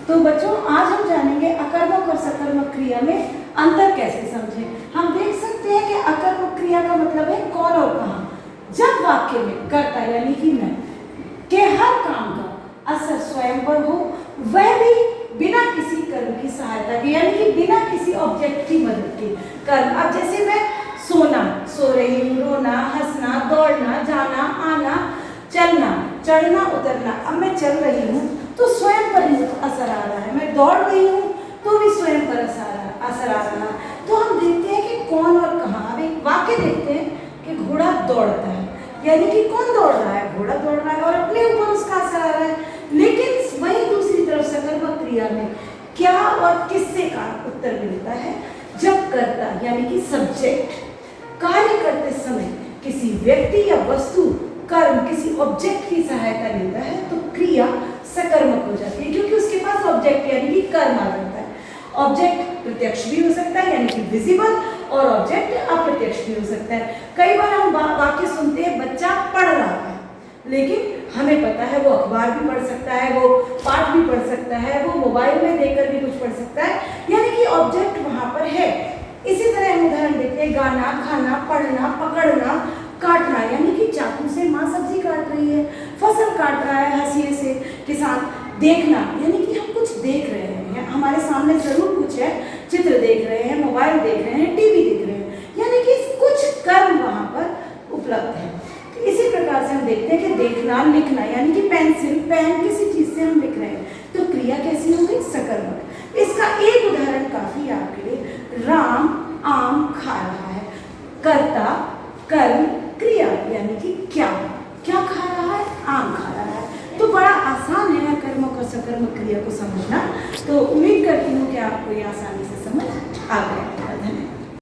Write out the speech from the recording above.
तो बच्चों आज हम जानेंगे अकर्मक और सकर्मक क्रिया में अंतर कैसे समझें। हम देख सकते हैं कि अकर्मक क्रिया का मतलब है कौन और कहाँ। जब वाक्य में कर्ता यानी कि मैं के हर काम का असर स्वयं पर हो, वह भी बिना किसी कर्म की सहायता के, यानी कि बिना किसी ऑब्जेक्ट की मदद के कर्म। अब जैसे मैं सोना, सो रही हूँ, रोना, हंसना, दौड़ना, जाना, आना, चलना, चढ़ना, उतरना। अब मैं चल रही हूँ तो स्वयं पर असर आ रहा है, मैं दौड़ रही हूँ तो भी स्वयं पर असर आ रहा है। तो हम देखते हैं कि कौन और कहाँ। अब एक वाक्य देखते हैं कि घोड़ा दौड़ता है, यानी कि कौन दौड़ रहा है, घोड़ा दौड़ रहा है और अपने ऊपर उसका असर आ रहा है। लेकिन वहीं दूसरी तरफ सकर्मक क्रिया में क्या और किससे का उत्तर मिलता है। जब कर्ता यानी कि सब्जेक्ट कार्य करते समय किसी व्यक्ति या वस्तु, कर्म, किसी ऑब्जेक्ट की सहायता लेता है तो क्रिया सकर्मक हो जाती है, क्योंकि उसके पास ऑब्जेक्ट यानी कि कर्म आ जाता है। ऑब्जेक्ट प्रत्यक्ष भी हो सकता है यानी कि विजिबल, और ऑब्जेक्ट अप्रत्यक्ष भी हो सकता है। कई बार हम वाक्य सुनते हैं बच्चा पढ़ रहा है, लेकिन हमें पता है वो अखबार भी पढ़ सकता है, वो पाठ भी पढ़ सकता है, वो मोबाइल में देखकर भी कुछ पढ़ सकता है, यानी कि ऑब्जेक्ट वहां पर है। इसी तरह हम उदाहरण देखते हैं गाना, खाना, पढ़ना, पकड़ना, काटना, यानी कि चाकू से माँ सब्जी काट रही है, फसल काट रहा है हंसिए से किसान। देखना यानी कि हम कुछ देख रहे हैं, हमारे सामने जरूर कुछ है, चित्र देख रहे हैं, मोबाइल देख रहे हैं, टीवी देख रहे हैं, यानी कि कुछ कर्म वहां पर उपलब्ध है। तो इसी प्रकार से हम देखते हैं कि देखना, लिखना, यानी कि पेंसिल, पेन, किसी चीज से हम लिख रहे हैं तो क्रिया कैसी हो गई, सकर्मक। इसका एक उदाहरण काफी है आपके लिए। राम आम खा रहा है। कर्ता, कर्म, क्रिया यानी कि क्या खा रहा है, आम खा रहा है। तो बड़ा आसान है कर्मक और सकर्मक क्रिया को समझना। तो उम्मीद करती हूँ कि आपको ये आसानी से समझ आ गया।